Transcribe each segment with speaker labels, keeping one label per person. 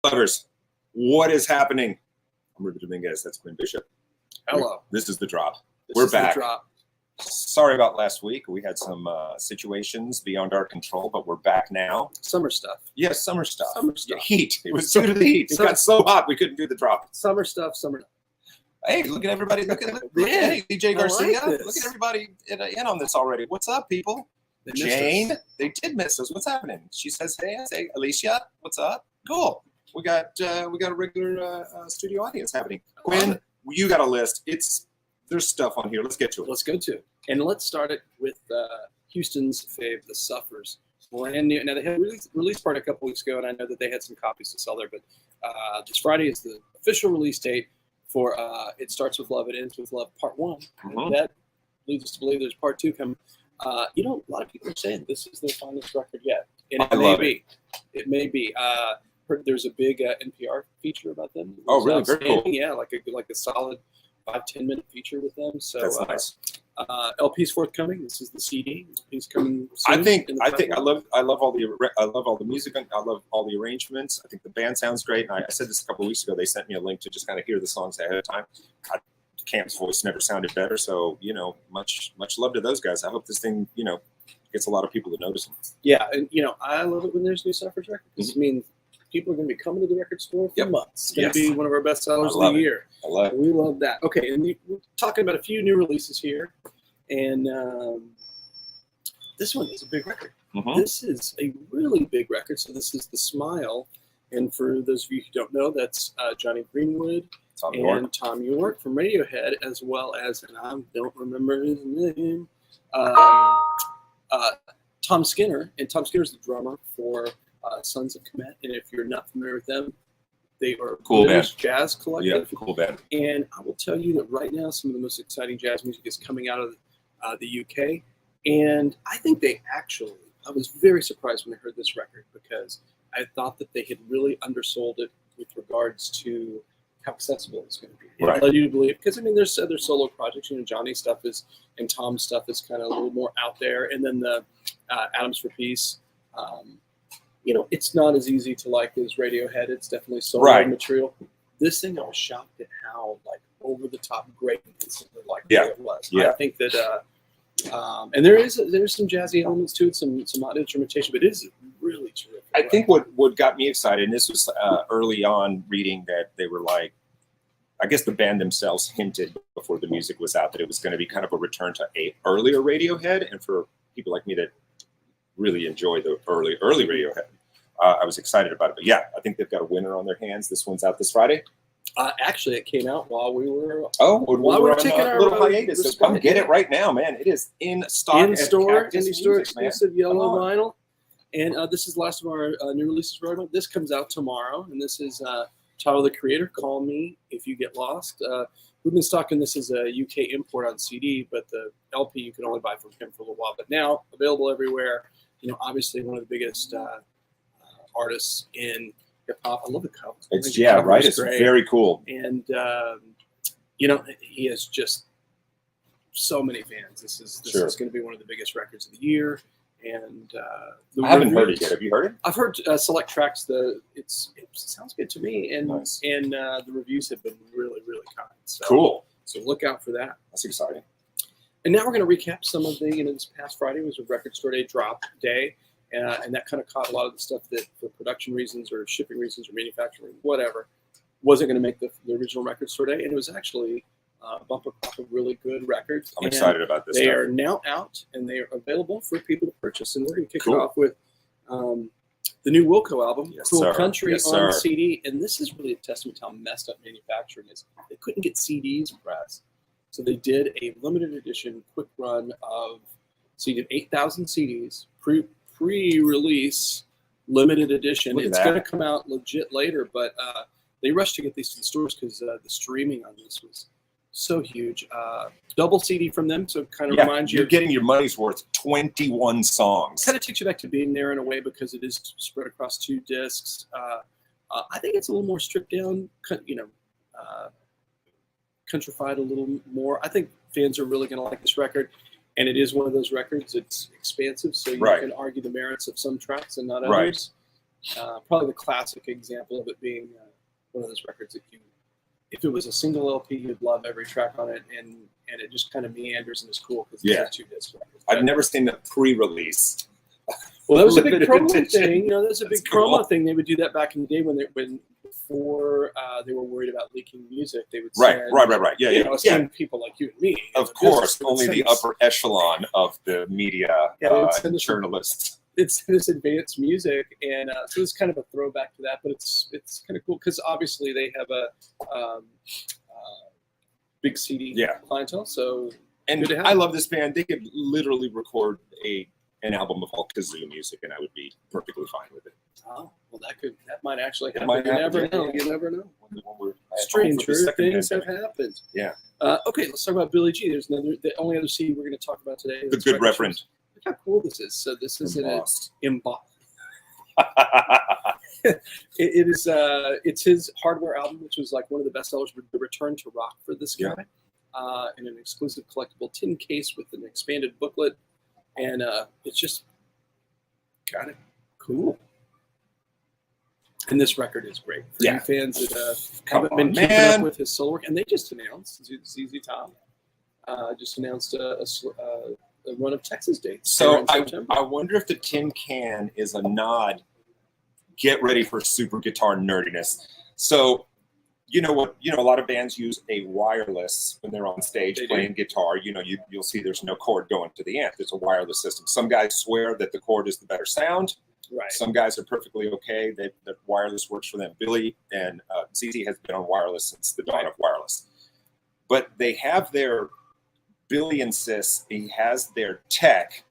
Speaker 1: Lovers, what is happening? I'm Ruben Dominguez. That's Quinn Bishop.
Speaker 2: Hello.
Speaker 1: This is The Drop. We're back. Sorry about last week. We had some situations beyond our control, but we're back now.
Speaker 2: Summer stuff.
Speaker 1: Yes, summer stuff.
Speaker 2: Summer stuff.
Speaker 1: Yeah, heat. It was due to the heat. It got so hot we couldn't do The Drop.
Speaker 2: Summer stuff. Summer.
Speaker 1: Hey, look at everybody. Look hey, DJ Garcia.
Speaker 2: Like
Speaker 1: look at everybody in on this already. What's up, people? Jane, they did miss us. What's happening? She says, hey. I say, Alicia, what's up? Cool. We got a regular studio audience happening. Quinn, you got a list. There's stuff on here. Let's get to it.
Speaker 2: Let's go to it. And let's start it with Houston's fave, The Suffers. Brand new. Now, they had a release party a couple weeks ago, and I know that they had some copies to sell there, but this Friday is the official release date for It Starts With Love, It Ends With Love, Part 1. Mm-hmm. That leads us to believe there's Part 2 coming. A lot of people are saying this is their finest record yet. And it may be. It may be. There's a big NPR feature about them.
Speaker 1: Oh, really? Very cool.
Speaker 2: Yeah, like a solid 5-10 minute feature with them. So
Speaker 1: that's nice.
Speaker 2: LP's forthcoming. This is the CD. LP's coming soon.
Speaker 1: I love all the music. I love all the arrangements. I think the band sounds great. And I said this a couple of weeks ago. They sent me a link to just kind of hear the songs ahead of time. Camp's voice never sounded better. So much love to those guys. I hope this thing gets a lot of people to notice them. Yeah, and
Speaker 2: I love it when there's new Suffers records. Because people are going to be coming to the record store for months. It's going to be one of our best sellers of the year.
Speaker 1: I love it.
Speaker 2: We love that. Okay, and we're talking about a few new releases here. And this one is a big record. Mm-hmm. This is a really big record. So this is The Smile. And for those of you who don't know, that's Johnny Greenwood and Tom York from Radiohead, as well as, and I don't remember his name, Tom Skinner. And Tom Skinner's the drummer for Sons of Kemet, and if you're not familiar with them, they are
Speaker 1: cool
Speaker 2: British jazz collective.
Speaker 1: Yeah, cool band.
Speaker 2: And I will tell you that right now, some of the most exciting jazz music is coming out of the UK, and I think I was very surprised when I heard this record because I thought that they had really undersold it with regards to how accessible it's going to be.
Speaker 1: Right.
Speaker 2: I do believe because there's other solo projects. Johnny's stuff and Tom's stuff is kind of a little more out there, and then the Atoms for Peace. It's not as easy to like as Radiohead. It's definitely solo material. This thing, I was shocked at how over the top great it was.
Speaker 1: Yeah.
Speaker 2: I think that, and there's some jazzy elements to it, some odd instrumentation, but it is really terrific.
Speaker 1: I think what got me excited, and this was early on reading that they were I guess the band themselves hinted before the music was out that it was going to be kind of a return to earlier Radiohead, and for people like me that really enjoy the early Radiohead. I was excited about it. But yeah, I think they've got a winner on their hands. This one's out this Friday.
Speaker 2: Actually, it came out while we were
Speaker 1: taking our little hiatus. So come get it right now, man. It is in stock.
Speaker 2: In store, indie store exclusive yellow vinyl. And this is the last of our new releases. This comes out tomorrow, and this is Tyler the Creator. Call Me If You Get Lost. We've been stocking this as a UK import on CD, but the LP you can only buy from him for a little while. But now available everywhere. Obviously one of the biggest artists in hip hop. I love the cover.
Speaker 1: It's very cool.
Speaker 2: And he has just so many fans. This is going to be one of the biggest records of the year. And
Speaker 1: I haven't heard it yet. Have you heard it?
Speaker 2: I've heard select tracks. It sounds good to me, and
Speaker 1: nice.
Speaker 2: And the reviews have been really, really kind. So,
Speaker 1: cool.
Speaker 2: So look out for that.
Speaker 1: That's exciting.
Speaker 2: And now we're going to recap some of the, this past Friday was a record store day, drop day, and that kind of caught a lot of the stuff that for production reasons or shipping reasons or manufacturing, whatever, wasn't going to make the original record store day. And it was actually bumper crop of really good records.
Speaker 1: I'm excited about this.
Speaker 2: They are now out and they are available for people to purchase. And we're going to kick it off with the new Wilco album, Cool Country on CD. And this is really a testament to how messed up manufacturing is. They couldn't get CDs pressed. So they did a limited edition quick run of 8,000 CDs, pre-release limited edition. It's going to come out legit later, but they rushed to get these to the stores because the streaming on this was so huge. Double CD from them, so kind of reminds you.
Speaker 1: You're getting your money's worth. 21 songs.
Speaker 2: Kind of takes you back to being there in a way because it is spread across 2 discs. I think it's a little more stripped down, countrified a little more. I think fans are really going to like this record, and it is one of those records. It's expansive, so you can argue the merits of some tracks and not others. Probably the classic example of it being one of those records that if it was a single LP, you'd love every track on it, and it just kind of meanders and is cool because it's 2 disc records.
Speaker 1: I've never seen the pre-release.
Speaker 2: Well, that was a big promo thing. That was a big
Speaker 1: cool.
Speaker 2: promo thing. They would do that back in the day before they were worried about leaking music. They would send,
Speaker 1: right. Yeah.
Speaker 2: Send people like you and me.
Speaker 1: Of course, only the upper echelon of the media journalists.
Speaker 2: It's this advanced music, and so it's kind of a throwback to that. But it's kind of cool because obviously they have a big CD clientele. So
Speaker 1: I love this band. They could literally record an album of all kazoo music, and I would be perfectly fine with it.
Speaker 2: Oh, well, that might actually happen. You never know. Stranger things have happened.
Speaker 1: Yeah.
Speaker 2: Okay, let's talk about Billie Jean. There's the only other CD we're going to talk about today.
Speaker 1: The Good Reverend.
Speaker 2: Look how cool this is. So this is embossed. It's his Hardware album, which was like one of the best sellers, the return to rock for this guy, in an exclusive collectible tin case with an expanded booklet. And it's just kind of cool. And this record is great for you fans that haven't been keeping up with his solo work. And they just announced, ZZ Top just announced a run of Texas dates.
Speaker 1: So I wonder if the tin can is a nod. Get ready for super guitar nerdiness. So you know what? A lot of bands use a wireless when they're on stage playing guitar. You'll see there's no cord going to the amp. It's a wireless system. Some guys swear that the cord is the better sound.
Speaker 2: Right.
Speaker 1: Some guys are perfectly okay. That wireless works for them. Billy and ZZ has been on wireless since the dawn of wireless. But they have Billy insists he has their tech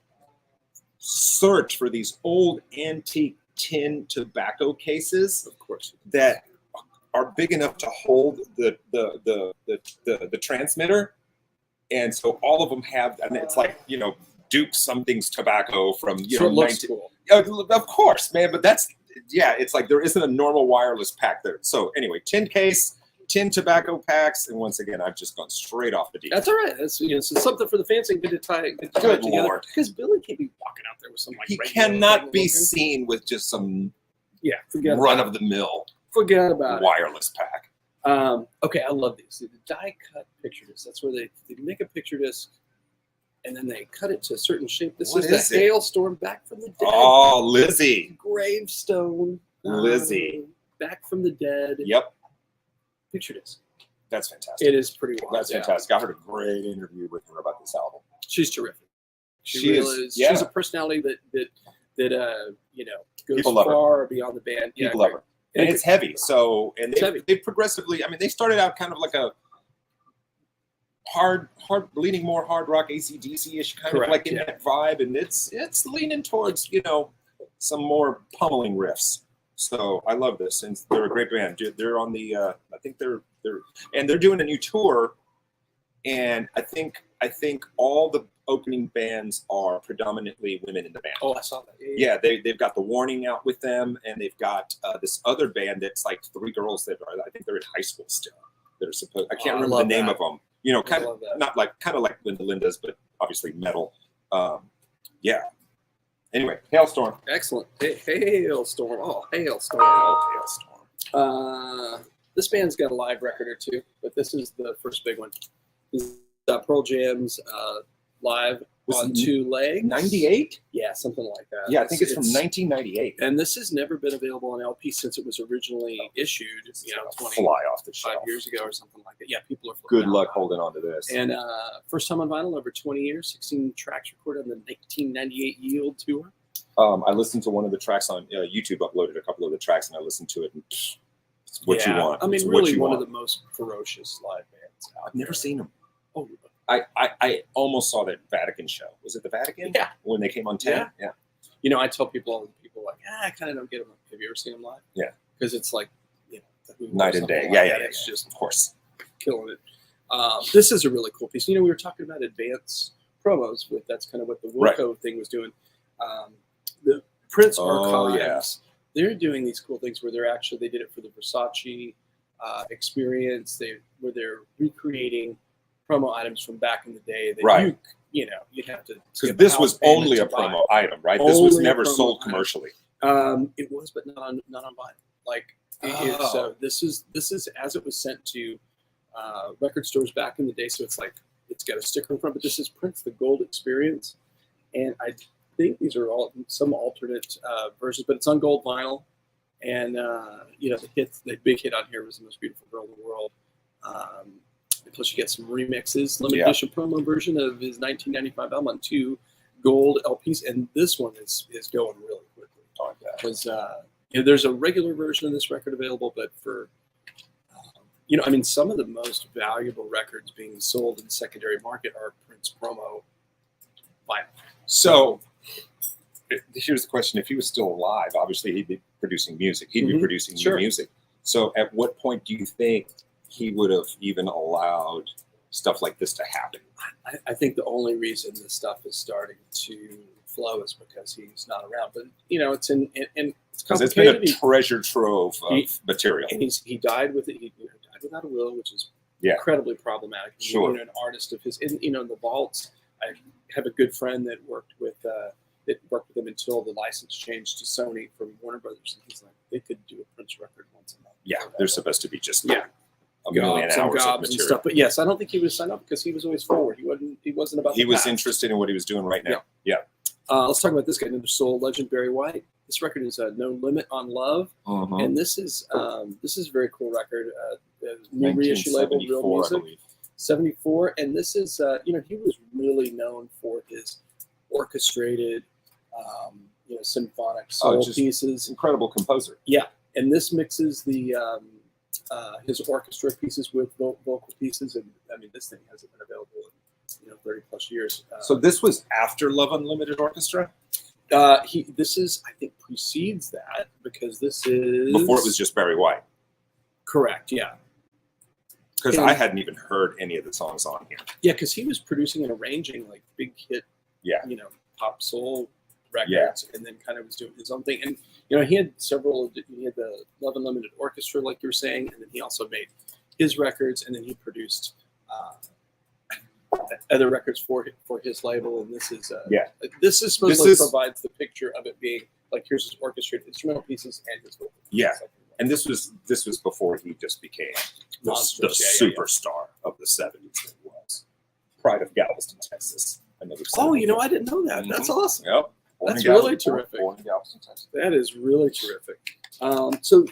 Speaker 1: search for these old antique tin tobacco cases,
Speaker 2: of course,
Speaker 1: that are big enough to hold the transmitter, and so all of them have, and it's like Duke something's tobacco from
Speaker 2: so it looks cool.
Speaker 1: Of course, man, but it's like there isn't a normal wireless pack there. So anyway, tin case, tin tobacco packs, and once again, I've just gone straight off the deep.
Speaker 2: That's all right. That's so something for the fans and good to tie it together. Because Billy can't be walking out there with some
Speaker 1: he cannot be seen with just some run of the mill.
Speaker 2: Forget about
Speaker 1: wireless pack.
Speaker 2: Okay, I love these. The die cut picture disc. That's where they make a picture disc, and then they cut it to a certain shape. This is the Hailstorm Back from the Dead.
Speaker 1: Oh, Lizzie.
Speaker 2: Gravestone.
Speaker 1: Lizzie.
Speaker 2: Back from the Dead.
Speaker 1: Yep.
Speaker 2: Picture disc.
Speaker 1: That's fantastic.
Speaker 2: It is pretty wild.
Speaker 1: That's fantastic. I heard a great interview with her about this album.
Speaker 2: She's terrific.
Speaker 1: She is. Yeah.
Speaker 2: She's a personality that goes far beyond the band.
Speaker 1: People love her. And it's heavy. So, and they progressively, they started out kind of like a hard, leaning more hard rock, AC/DC-ish kind of like in that vibe. And it's leaning towards, some more pummeling riffs. So I love this. And they're a great band. They're on the, I think they're doing a new tour. And I think all the opening bands are predominantly women in the band.
Speaker 2: Oh, I saw that.
Speaker 1: Yeah, they've got The Warning out with them, and they've got this other band that's like 3 girls that are, I think they're in high school still. They're supposed. I can't remember the name of them. Kind of like Linda Linda's, but obviously metal. Yeah. Anyway, Hailstorm.
Speaker 2: Excellent. Hailstorm. Oh, Hailstorm. This band's got a live record or two, but this is the first big one. This is Pearl Jam's live on 2 legs.
Speaker 1: 98?
Speaker 2: Yeah, something like that.
Speaker 1: Yeah, I think it's from 1998.
Speaker 2: And this has never been available on LP since it was originally issued,
Speaker 1: 25
Speaker 2: years ago or something like that. Yeah, people are
Speaker 1: good luck holding on to this.
Speaker 2: And first time on vinyl, over 20 years, 16 tracks recorded on the 1998 Yield tour.
Speaker 1: I listened to one of the tracks on YouTube, uploaded a couple of the tracks, and I listened to it. And it's what you want.
Speaker 2: It's really one of the most ferocious live bands.
Speaker 1: I've never seen them.
Speaker 2: Oh,
Speaker 1: I almost saw that Vatican show. Was it the Vatican?
Speaker 2: Yeah.
Speaker 1: When they came on 10?
Speaker 2: Yeah. I tell people like, I kind of don't get them. Have you ever seen them live?
Speaker 1: Yeah.
Speaker 2: Because it's like,
Speaker 1: night and day.
Speaker 2: It's just, of course, killing it. This is a really cool piece. We were talking about advanced promos that's kind of what the Wilco thing was doing. The Prince Archives, they're doing these cool things where they did it for the Versace experience. Where they're recreating promo items from back in the day that you'd have to.
Speaker 1: Because this was only a promo item, right? This was never sold commercially.
Speaker 2: It was, but not on vinyl. Like, so this is as it was sent to record stores back in the day. So it's like it's got a sticker in front, but this is Prince the Gold Experience, and I think these are all some alternate versions, but it's on gold vinyl. And the big hit on here was The Most Beautiful Girl in the World. Plus, you get some remixes, limited edition promo version of his 1995 album on 2 gold LPs, and this one is going really quickly. Because there's a regular version of this record available, but for some of the most valuable records being sold in the secondary market are Prince promo vinyl.
Speaker 1: So here's the question: if he was still alive, obviously he'd be producing music. He'd be producing new music. So at what point do you think he would have even allowed stuff like this to happen?
Speaker 2: I think the only reason this stuff is starting to flow is because he's not around. But it's it's complicated.
Speaker 1: It's been a treasure trove of material.
Speaker 2: And he died with it. He died without a will, which is incredibly problematic.
Speaker 1: Sure.
Speaker 2: An artist of his, in the vaults. I have a good friend that worked with him until the license changed to Sony from Warner Brothers, and he's like, they could do a Prince record once a month.
Speaker 1: Yeah, they're supposed to be just a million
Speaker 2: gobs
Speaker 1: hours of
Speaker 2: and
Speaker 1: material.
Speaker 2: stuff. But yes, I don't think he was signed up because he was always forward. He wasn't about.
Speaker 1: He was interested in what he was doing right now. Yeah.
Speaker 2: Let's talk about this guy, another soul legend, Barry White. This record is No Limit on Love, and this is a very cool record. New reissue label, Real Music, 74, and this is he was really known for his orchestrated, symphonic soul pieces.
Speaker 1: Incredible composer.
Speaker 2: Yeah, and this mixes the his orchestra pieces with vocal pieces, and I mean this thing hasn't been available in 30 plus years.
Speaker 1: So this was after Love Unlimited Orchestra?
Speaker 2: This is, I think, precedes that, because this is
Speaker 1: before it was just Barry White.
Speaker 2: Correct. Yeah.
Speaker 1: Because I hadn't even heard any of the songs on here.
Speaker 2: Yeah, because he was producing and arranging like big hit, pop soul records, and then kind of was doing his own thing. And he had several. He had the Love Unlimited Orchestra, like you were saying, and then he also made his records, and then he produced other records for his label. And this is supposedly provides the picture of it being like, here's his orchestrated instrumental pieces and his vocal.
Speaker 1: Yeah, and this was before he just became the superstar of the 70s. That was Pride of Galveston, Texas. Another.
Speaker 2: Oh, I didn't know that. That's awesome.
Speaker 1: Yep.
Speaker 2: That's really terrific.
Speaker 1: Born in Galveston, Texas.
Speaker 2: That is really terrific. So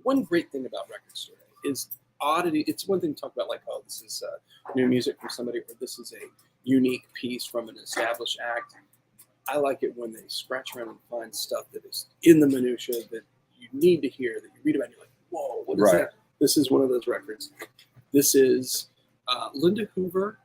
Speaker 2: one great thing about Record Store Day is oddity. It's one thing to talk about, like, oh, this is new music from somebody, or this is a unique piece from an established act. I like it when they scratch around and find stuff that is in the minutia that you need to hear, that you read about and you're like, whoa, what is that? This is one of those records. This is Linda Hoover,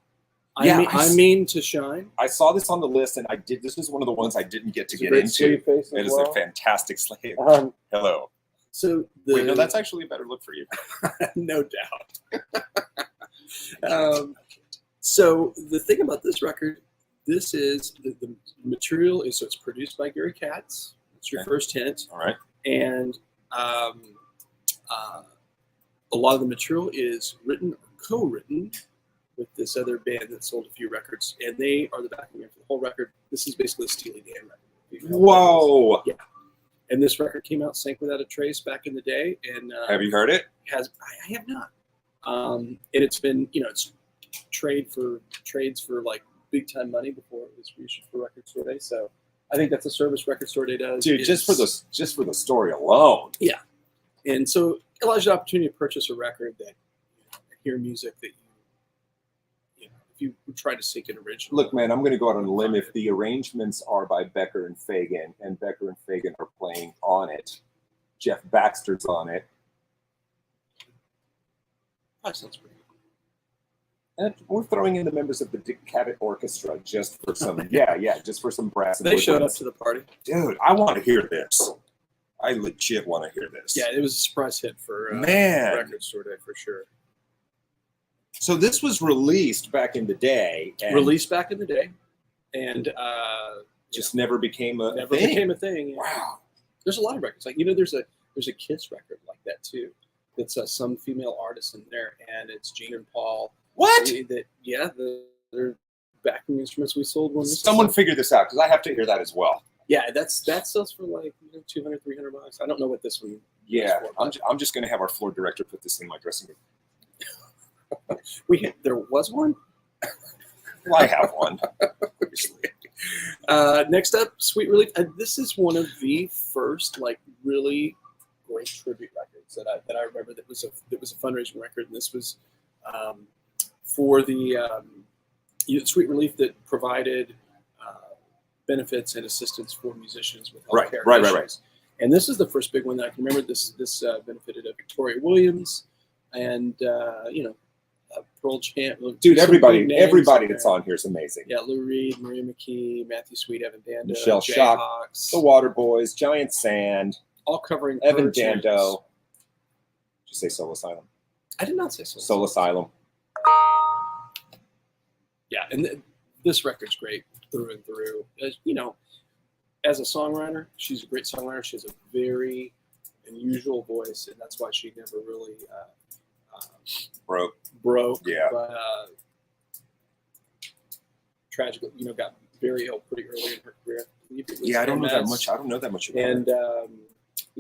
Speaker 2: I Mean to Shine.
Speaker 1: I saw this on the list, and this was one of the ones I didn't get to get into. It is a fantastic slave. Hello.
Speaker 2: So
Speaker 1: wait, no, that's actually a better look for you.
Speaker 2: No doubt. So the thing about this record, this is the material is, so it's produced by Gary Katz. That's your first hint.
Speaker 1: All right.
Speaker 2: And a lot of the material is written or co-written with this other band that sold a few records, and they are the backing band for the whole record. This is basically a Steely Dan record.
Speaker 1: Whoa!
Speaker 2: Yeah. And this record came out, Sank Without a Trace, back in the day. And
Speaker 1: have you heard it?
Speaker 2: I have not. And it's been, it's trades for like big time money before it was reissued for Record Store Day. So I think that's a service Record Store Day does.
Speaker 1: Dude, just for the story alone.
Speaker 2: Yeah. And so it allows you the opportunity to purchase a record that hear music that if you try to seek an original.
Speaker 1: Look, man, I'm going to go out on a limb. If the arrangements are by Becker and Fagan, and Becker and Fagan are playing on it, Jeff Baxter's on it.
Speaker 2: That sounds pretty good.
Speaker 1: And we're throwing in the members of the Dick Cavett Orchestra just for some, just for some brass.
Speaker 2: They showed up to the party.
Speaker 1: Dude, I want to hear this. I legit want to hear this.
Speaker 2: Yeah, it was a surprise hit for Record Store Day for sure.
Speaker 1: So this was released back in the day.
Speaker 2: And
Speaker 1: just never became a thing.
Speaker 2: Became a thing.
Speaker 1: Wow.
Speaker 2: There's a lot of records. Like, there's a Kiss record like that too. It's some female artist in there, and it's Gene and Paul.
Speaker 1: What?
Speaker 2: Their backing instruments we sold when
Speaker 1: someone figured this out, because I have to hear that as well.
Speaker 2: Yeah, that sells for like $200, $300. I don't know what this one.
Speaker 1: Yeah,
Speaker 2: for,
Speaker 1: I'm just going to have our floor director put this in my dressing room.
Speaker 2: There was one.
Speaker 1: Well, I have one.
Speaker 2: Next up, Sweet Relief. This is one of the first like really great tribute records that I remember. That was a fundraising record, and this was for the Sweet Relief that provided benefits and assistance for musicians with healthcare issues. Right. And this is the first big one that I can remember. This benefited Victoria Williams and Pearl Champ.
Speaker 1: Dude, everybody that's on here is amazing.
Speaker 2: Yeah, Lou Reed, Maria McKee, Matthew Sweet, Evan Dando,
Speaker 1: Michelle Shock, The Waterboys, Giant Sand,
Speaker 2: all covering
Speaker 1: Evan Dando. Did you say Soul Asylum?
Speaker 2: I did not say
Speaker 1: Soul Asylum.
Speaker 2: Yeah, and this record's great through and through. As a songwriter, she's a great songwriter. She has a very unusual voice, and that's why she never really broke.
Speaker 1: Yeah.
Speaker 2: But tragically, got very ill pretty early in her career.
Speaker 1: I don't know that much. I don't know that much about her.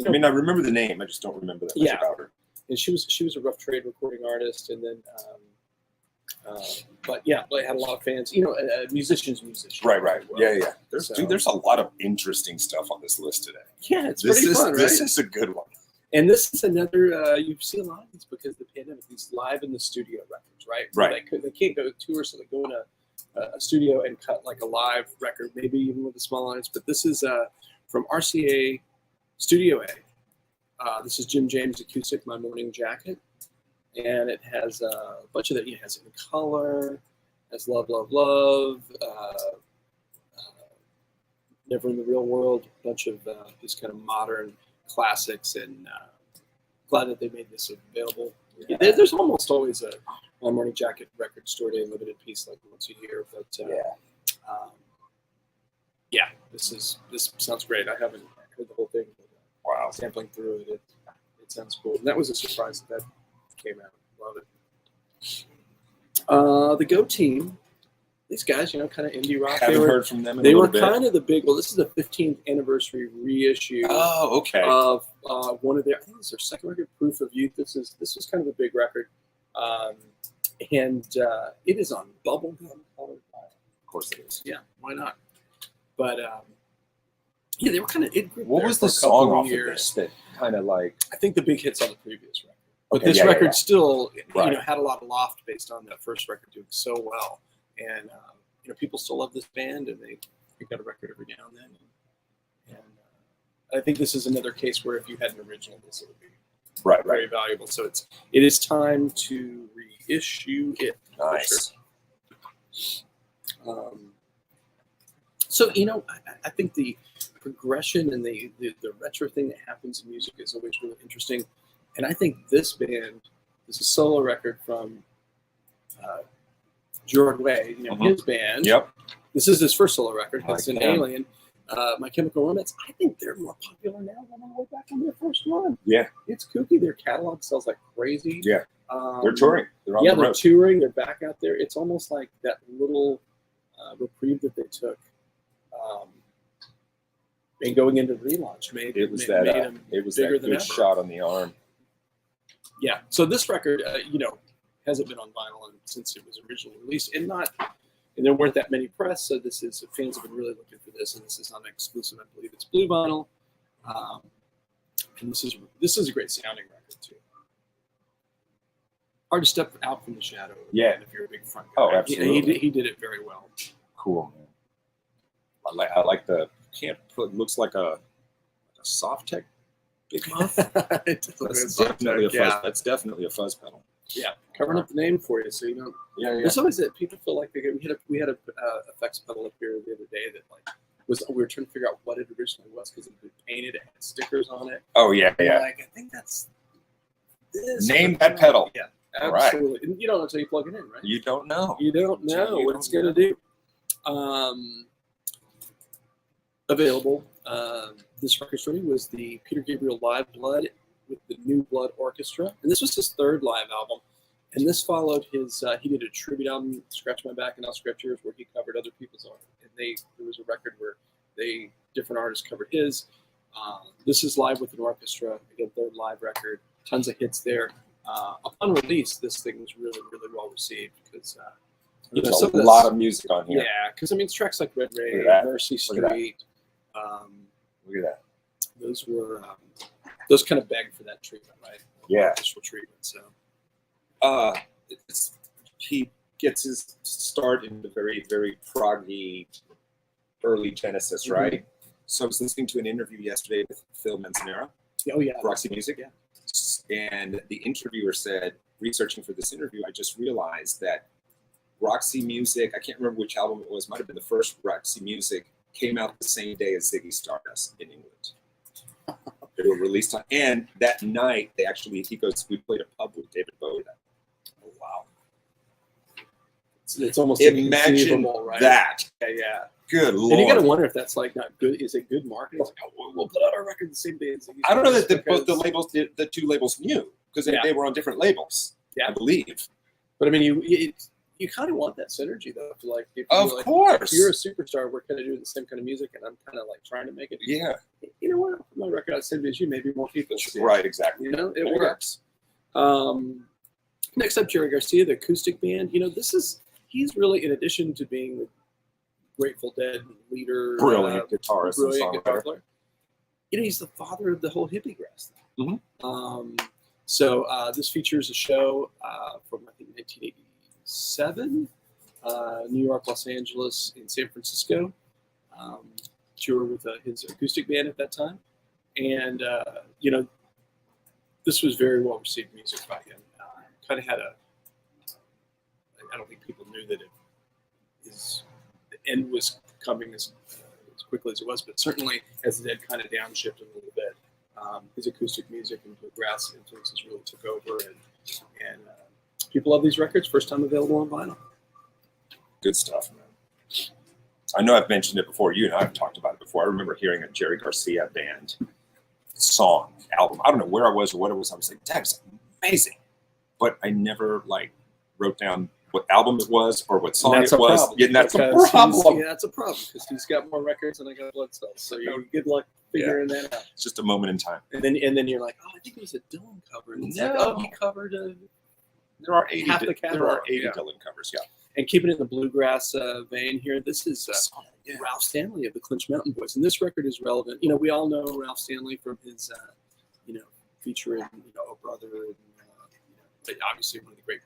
Speaker 2: And
Speaker 1: I remember the name. I just don't remember that much about her.
Speaker 2: And she was a rough trade recording artist, and then but had a lot of fans. Musicians.
Speaker 1: Right.
Speaker 2: Well.
Speaker 1: Yeah. There's a lot of interesting stuff on this list today.
Speaker 2: Yeah, it's pretty fun, right?
Speaker 1: This is a good one.
Speaker 2: And this is another, you see a lot of these because of the pandemic, these live in the studio records, right?
Speaker 1: Right.
Speaker 2: They can't go to tour, so they go in a studio and cut like a live record, maybe even with a small audience. But this is from RCA Studio A. This is Jim James Acoustic, My Morning Jacket. And it has a bunch of that. It has In Color, has Love, Love, Love, Never in the Real World, a bunch of these kind of modern classics, and glad that they made this available. Yeah. There's almost always a My Morning Jacket record store day limited piece like once a year, but this sounds great. I haven't heard the whole thing, but
Speaker 1: wow,
Speaker 2: sampling through it sounds cool. And that was a surprise that came out. Love it. The Go Team. These guys, kind of indie rock.
Speaker 1: Haven't heard from them in
Speaker 2: They
Speaker 1: a
Speaker 2: were
Speaker 1: little bit.
Speaker 2: kind of the big. Well, this is the 15th anniversary reissue.
Speaker 1: Oh, okay.
Speaker 2: Of one of their, I think it's their second record, Proof of Youth. This was kind of a big record, and it is on bubblegum colored vinyl.
Speaker 1: Of course it is.
Speaker 2: Yeah, why not? But they were kind of.
Speaker 1: What was the song off of this that kind of like?
Speaker 2: I think the big hits on the previous record, but
Speaker 1: okay,
Speaker 2: this record still,
Speaker 1: right.
Speaker 2: Had a lot of loft based on that first record doing so well. And people still love this band, and they got a record every now and then. And I think this is another case where if you had an original, this would be very valuable. So it is time to reissue it.
Speaker 1: Nice.
Speaker 2: Sure. So I think the progression and the retro thing that happens in music is always really interesting. And I think this band is a solo record from. Jordan Way, his band.
Speaker 1: Yep.
Speaker 2: This is his first solo record. It's an Alien. My Chemical Romance. I think they're more popular now than they were back on their first run.
Speaker 1: Yeah.
Speaker 2: It's kooky. Their catalog sells like crazy.
Speaker 1: Yeah. They're touring. They're on the road.
Speaker 2: They're touring. They're back out there. It's almost like that little reprieve that they took. And going into the relaunch made
Speaker 1: it was
Speaker 2: that
Speaker 1: good
Speaker 2: ever.
Speaker 1: Shot on the arm.
Speaker 2: Yeah. So this record, hasn't been on vinyl since it was originally released, and there weren't that many press. So fans have been really looking for this, and this is on exclusive. I believe it's blue vinyl, and this is a great sounding record too. Hard to step out from the shadow.
Speaker 1: Yeah,
Speaker 2: if you're a big front guy.
Speaker 1: Oh, absolutely.
Speaker 2: He did it very well.
Speaker 1: Cool, man. I like the looks like a soft tech Big Muff. That's definitely a fuzz pedal.
Speaker 2: Yeah, covering up the name for you, so you don't.
Speaker 1: Yeah.
Speaker 2: There's always that people feel like we had a effects pedal up here the other day that we were trying to figure out what it originally was because it had been painted, it had stickers on it.
Speaker 1: Oh yeah.
Speaker 2: I think that's this.
Speaker 1: Name that pedal.
Speaker 2: Yeah, absolutely. Right. And you don't know until you plug it in, right?
Speaker 1: You don't know.
Speaker 2: You don't know what it's going to do. Available. This record story was the Peter Gabriel Live Blood with the New Blood Orchestra, and this was his third live album. And this followed his. He did a tribute album, "Scratch My Back and I'll Scratch Yours," where he covered other people's art. And there was a record where they different artists covered his. This is live with an orchestra. Again, third live record. Tons of hits there. Upon release, this thing was really, really well received because
Speaker 1: there's a lot of music on here.
Speaker 2: Yeah, because I mean, it's tracks like Red Ray, Mercy Street.
Speaker 1: Look at that.
Speaker 2: Those were those kind of begged for that treatment, right?
Speaker 1: Yeah,
Speaker 2: initial treatment. So,
Speaker 1: he gets his start in the very, very proggy early Genesis, right? So I was listening to an interview yesterday with Phil Manzanera.
Speaker 2: Oh yeah,
Speaker 1: Roxy Music. Yeah. And the interviewer said, researching for this interview, I just realized that Roxy Music, I can't remember which album it was, might have been the first Roxy Music, came out the same day as Ziggy Stardust in England. They were released on, and that night he goes, we played a pub with David Bowie. Oh wow!
Speaker 2: It's almost
Speaker 1: imagine
Speaker 2: right?
Speaker 1: that.
Speaker 2: Yeah.
Speaker 1: Good Lord.
Speaker 2: And you got to wonder if that's like not good. Is it good marketing? It's like, oh, we'll put out our record the same day as Ziggy Stardust.
Speaker 1: I don't know that both the labels, the two labels knew because they were on different labels. Yeah, I believe.
Speaker 2: But I mean, you kind of want that synergy though.
Speaker 1: Of course.
Speaker 2: If you're a superstar, we're kind of doing the same kind of music, and I'm kind of like trying to make it.
Speaker 1: Yeah.
Speaker 2: You know what? I'll put my record out the same day as you. Maybe more people.
Speaker 1: Right. Exactly.
Speaker 2: You know, it works. Next up, Jerry Garcia, the acoustic band. You know, he's really, in addition to being the Grateful Dead leader,
Speaker 1: brilliant guitarist,
Speaker 2: brilliant guitar player. You know, he's the father of the whole hippie grass thing. So this features a show from I think 1987, New York, Los Angeles, and San Francisco. Tour with his acoustic band at that time, and you know, this was very well received music by him. Kind of had I don't think people knew that the end was coming as quickly as it was, but certainly as the Dead kind of downshifted a little bit, his acoustic music and bluegrass influences really took over, and people love these records. First time available on vinyl.
Speaker 1: Good stuff, man. I know I've mentioned it before. You and I have talked about it before. I remember hearing a Jerry Garcia band album. I don't know where I was or what it was. I was like, that was amazing. But I never wrote down what album it was or what song it was.
Speaker 2: Problem.
Speaker 1: Yeah, that's a problem.
Speaker 2: Yeah, that's a problem because he's got more records than I got blood cells. So you good luck figuring that out.
Speaker 1: It's just a moment in time.
Speaker 2: And then you're like, oh, I think it was a Dylan cover. And it's like, oh, he covered
Speaker 1: there are 80
Speaker 2: Dylan
Speaker 1: covers, yeah.
Speaker 2: And keeping it in the bluegrass vein here, this is Ralph Stanley of the Clinch Mountain Boys, and this record is relevant. You know, we all know Ralph Stanley from his, featuring Oh Brother, and obviously one of the great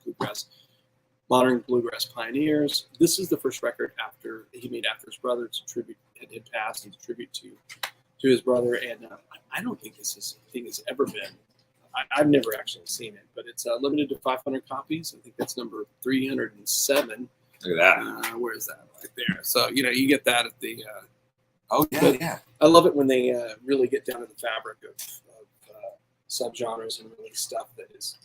Speaker 2: modern bluegrass pioneers. This is the first record he made after his brother. It's a tribute had passed, and a tribute to his brother. And I don't think this thing has ever been. I've never actually seen it, but it's limited to 500 copies. I think that's number 307.
Speaker 1: Look at that.
Speaker 2: Where is that? Right there. So, you get that at the...
Speaker 1: yeah.
Speaker 2: I love it when they really get down to the fabric of subgenres and release stuff that is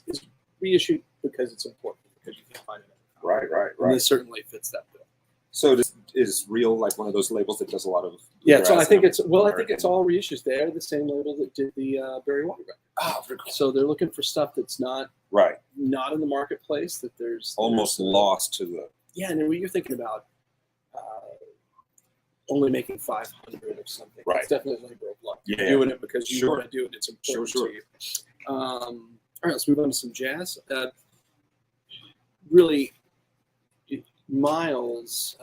Speaker 2: reissued because it's important, because you can't find it.
Speaker 1: Right.
Speaker 2: And this certainly fits that bill.
Speaker 1: So is Real one of those labels that does a lot of...
Speaker 2: Yeah, so I think it's all reissues. They're the same label that did the Barry White record.
Speaker 1: Oh, very cool.
Speaker 2: So they're looking for stuff that's not in the marketplace, that there's
Speaker 1: lost to the...
Speaker 2: Yeah, and when you're thinking about only making 500 or something, it's definitely labor of love.
Speaker 1: Yeah.
Speaker 2: You're doing it because you want to do it. It's important to you. All right, let's move on to some jazz. Really, Miles'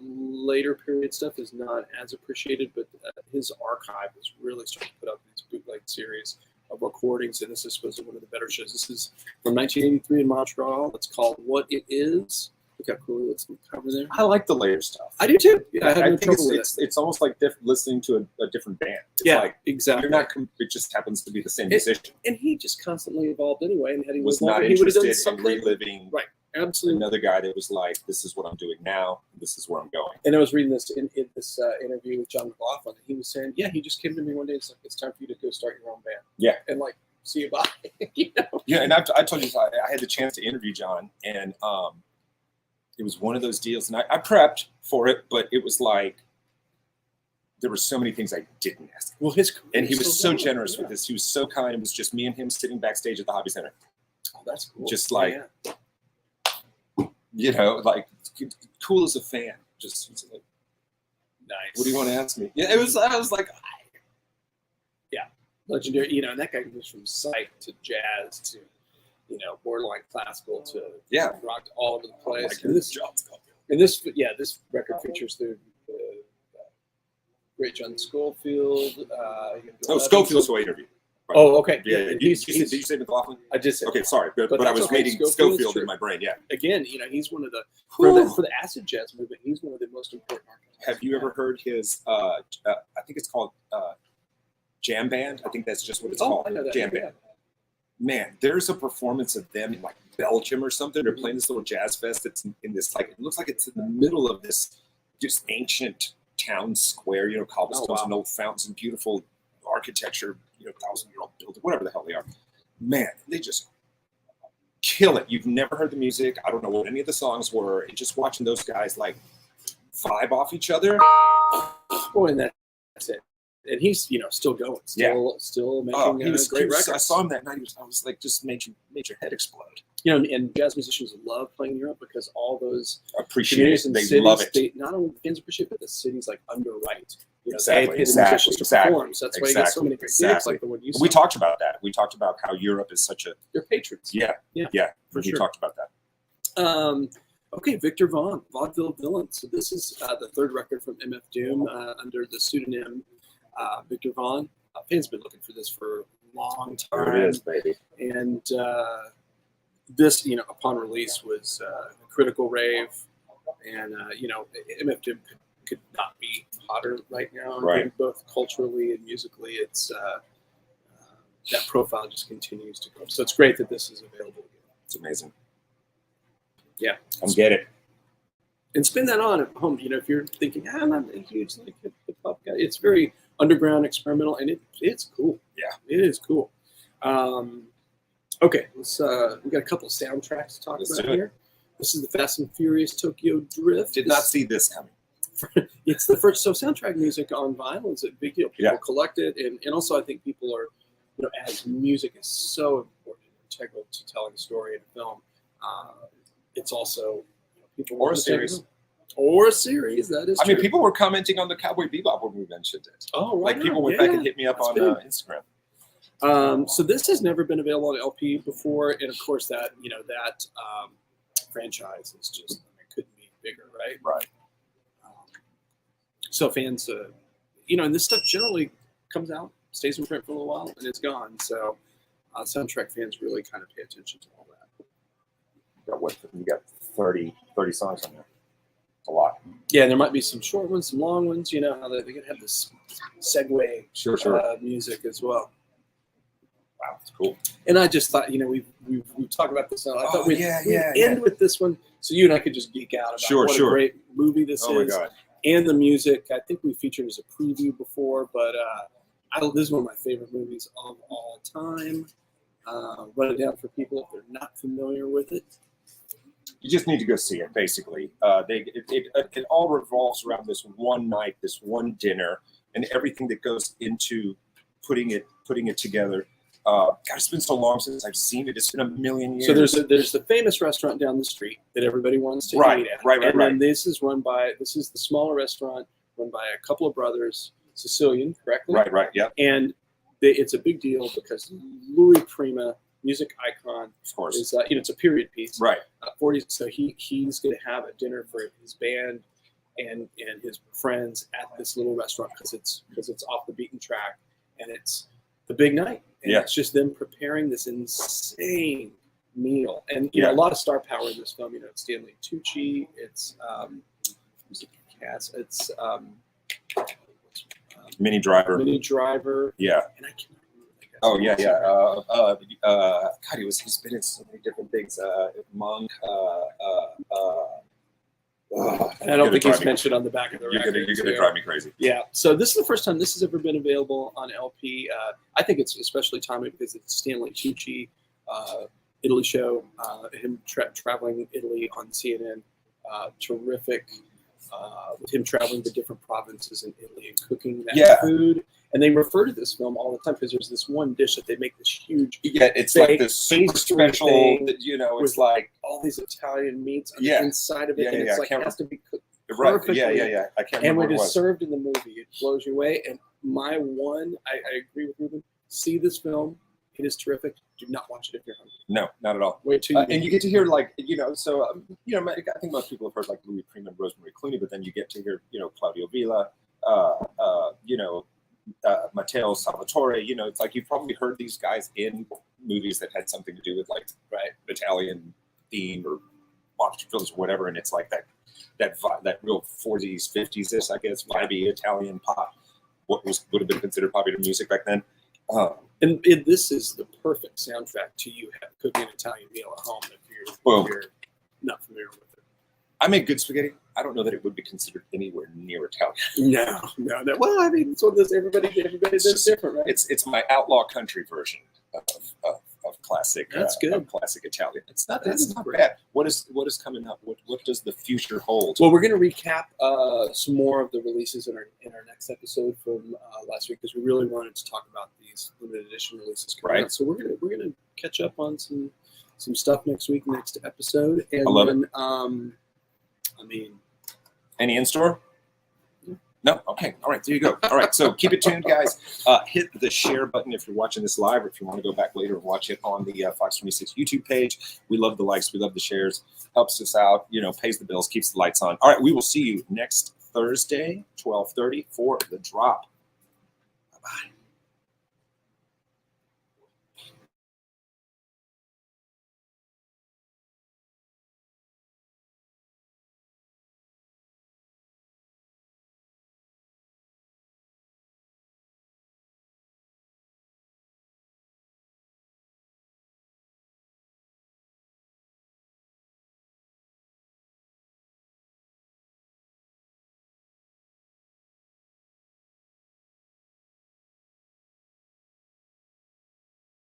Speaker 2: later period stuff is not as appreciated, but his archive is really starting to put out these bootleg series of recordings, and this is supposed to be one of the better shows. This is from 1983 in Montreal. It's called What It Is. Look how cool it's cover there.
Speaker 1: I like the later stuff.
Speaker 2: I do too. Yeah,
Speaker 1: I think it's almost like listening to a different band. It's
Speaker 2: exactly.
Speaker 1: You're not. It just happens to be the same musician.
Speaker 2: And he just constantly evolved anyway. And had he
Speaker 1: was not interested in reliving.
Speaker 2: Right. Absolutely.
Speaker 1: Another guy that was like, "This is what I'm doing now. This is where I'm going."
Speaker 2: And I was reading this in this interview with John McLaughlin, and he was saying, "Yeah, he just came to me one day and said, it's time for you to go start your own band."
Speaker 1: Yeah.
Speaker 2: And see you bye.
Speaker 1: Yeah, and I told you I had the chance to interview John, and it was one of those deals, and I prepped for it, but it was like there were so many things I didn't ask.
Speaker 2: Well,
Speaker 1: and he was so generous with this. He was so kind. It was just me and him sitting backstage at the Hobby Center.
Speaker 2: Oh, that's cool.
Speaker 1: Just cool as a fan. Just
Speaker 2: Nice.
Speaker 1: What do you want to ask me?
Speaker 2: Yeah, it was. I was like, yeah, legendary. You know, and that guy goes from psych to jazz to, you know, borderline classical to rocked all over the place. And this this record features the great John Schofield.
Speaker 1: Schofield's who I interviewed. Right.
Speaker 2: Oh, okay.
Speaker 1: Yeah. Did you say McLaughlin?
Speaker 2: I did say.
Speaker 1: Okay, sorry, but I was reading Schofield in my brain. Yeah.
Speaker 2: Again, you know, he's one of the for the acid jazz movement. He's one of the most important artists.
Speaker 1: Have you ever heard his? I think it's called Jam Band. I think that's just what it's called.
Speaker 2: I know that.
Speaker 1: Jam Band. Man, there's a performance of them in like Belgium or something. They're playing this little jazz fest that's in this like it looks like it's in the middle of this just ancient town square. You know, cobblestones and old fountains and beautiful architecture. You know, 1,000-year-old building, whatever the hell they are. Man, they just kill it. You've never heard the music. I don't know what any of the songs were. And just watching those guys like vibe off each other.
Speaker 2: Boy, and that's it. And he's, you know, still going, still making great records.
Speaker 1: I saw him that night. I was like, just made your head explode.
Speaker 2: You know, and jazz musicians love playing in Europe because all those
Speaker 1: appreciate it. They
Speaker 2: cities,
Speaker 1: love it.
Speaker 2: They, not only the fans appreciate it, but the cities like underwrite. You know,
Speaker 1: exactly.
Speaker 2: They pay the musicians to perform. So that's why you get so many great gigs like the one you saw.
Speaker 1: We talked about that. We talked about how Europe is such a...
Speaker 2: They're patrons.
Speaker 1: Yeah.
Speaker 2: For sure.
Speaker 1: We talked about that.
Speaker 2: Okay, Victor Vaughn, Vaudeville Villain. So this is the third record from MF Doom under the pseudonym Victor Vaughn. Fans been looking for this for a long time.
Speaker 1: It is, baby.
Speaker 2: And this, you know, upon release was a critical rave. And, you know, MF Doom could not be hotter right now.
Speaker 1: Right.
Speaker 2: And both culturally and musically, it's that profile just continues to grow. So it's great that this is available again.
Speaker 1: It's amazing.
Speaker 2: Yeah.
Speaker 1: Come get it.
Speaker 2: And spin that on at home. You know, if you're thinking, I'm not a huge like hip hop guy, it's very underground, experimental, and it's cool.
Speaker 1: Yeah,
Speaker 2: it is cool. Okay, let's we got a couple soundtracks to talk about here. This is the Fast and Furious Tokyo Drift.
Speaker 1: Did not see this coming.
Speaker 2: It's the first. So soundtrack music on vinyl is a big deal. People collect it, and also I think people are, you know, as music is so important and integral to telling a story in a film. It's also, you know, people
Speaker 1: or a series.
Speaker 2: Or a series, that is true.
Speaker 1: I mean, people were commenting on the Cowboy Bebop when we mentioned it.
Speaker 2: Oh, right.
Speaker 1: Like, people went back and hit me up on Instagram.
Speaker 2: So this has never been available on LP before. And, of course, that, you know, that franchise is just, it couldn't be bigger, right?
Speaker 1: Right.
Speaker 2: So fans, you know, and this stuff generally comes out, stays in print for a little while, and it's gone. So soundtrack fans really kind of pay attention to all that.
Speaker 1: You got 30 songs on there. A lot.
Speaker 2: Yeah, and there might be some short ones, some long ones. You know how they can have this segue music as well.
Speaker 1: Wow, that's cool.
Speaker 2: And I just thought, you know, we talked about this. I thought we'd end
Speaker 1: yeah.
Speaker 2: with this one, so you and I could just geek out about what a great movie this is.
Speaker 1: Oh my God.
Speaker 2: And the music. I think we featured as a preview before, but this is one of my favorite movies of all time. Run it down for people if they're not familiar with it.
Speaker 1: You just need to go see it, basically. It all revolves around this one night, this one dinner, and everything that goes into putting it together. God, it's been so long since I've seen it. It's been a million years.
Speaker 2: So there's the famous restaurant down the street that everybody wants to eat at.
Speaker 1: Right.
Speaker 2: And this is the smaller restaurant run by a couple of brothers, Sicilian, correctly?
Speaker 1: Right, yeah.
Speaker 2: And it's a big deal because Louis Prima, music icon,
Speaker 1: of course,
Speaker 2: is you know, it's a period piece,
Speaker 1: right?
Speaker 2: 40s. So he's going to have a dinner for his band and his friends at this little restaurant because it's off the beaten track and it's the big night. And it's just them preparing this insane meal. And you know, a lot of star power in this film. You know, it's Stanley Tucci. It's it's
Speaker 1: Minnie
Speaker 2: Driver.
Speaker 1: Yeah.
Speaker 2: And I can't.
Speaker 1: Oh yeah. God, he's been in so many different things. Monk.
Speaker 2: I don't think he's mentioned on the back of the record.
Speaker 1: You're gonna drive me crazy.
Speaker 2: Yeah. So this is the first time this has ever been available on LP. I think it's especially timely because it's Stanley Tucci, Italy show. Him traveling Italy on CNN. Terrific. With him traveling to different provinces in Italy and cooking that food. And they refer to this film all the time because there's this one dish that they make this huge.
Speaker 1: Yeah, it's like this super special. You know, it's like
Speaker 2: all these Italian meats on the inside of it, and it's like it has to be cooked perfectly.
Speaker 1: Right. Yeah. I can't
Speaker 2: and
Speaker 1: remember
Speaker 2: when
Speaker 1: what it
Speaker 2: it's
Speaker 1: was.
Speaker 2: served in the movie, it blows you away. And I agree with Ruben. See this film. It is terrific. Do not watch it if you're hungry.
Speaker 1: No, not at all.
Speaker 2: Wait till
Speaker 1: and you get to hear I think most people have heard like Louis Prima and Rosemary Clooney, but then you get to hear, Claudio Villa, Matteo Salvatore. It's like you've probably heard these guys in movies that had something to do with like Italian theme or monster films or whatever, and it's like that real 40s, 50s, I guess, vibey Italian pop, would have been considered popular music back then.
Speaker 2: And this is the perfect soundtrack to you cooking an Italian meal at home if you're not familiar with it.
Speaker 1: I make good spaghetti. I don't know that it would be considered anywhere near Italian.
Speaker 2: No. Well, I mean, it's one of those everybody does different, right?
Speaker 1: It's my outlaw country version of classic.
Speaker 2: That's good.
Speaker 1: Of classic Italian. It's not
Speaker 2: great.
Speaker 1: bad. What is coming up? What does the future hold?
Speaker 2: Well, we're going to recap some more of the releases in our next episode from last week because we really wanted to talk about these limited edition releases coming out. So we're gonna catch up on some stuff next week, next episode. And
Speaker 1: I love it.
Speaker 2: I mean,
Speaker 1: any in store? No? Okay. All right. There you go. All right. So keep it tuned, guys. Hit the share button if you're watching this live or if you want to go back later and watch it on the Fox 26 YouTube page. We love the likes. We love the shares. Helps us out, pays the bills, keeps the lights on. All right. We will see you next Thursday, 12:30 for The Drop. Bye-bye.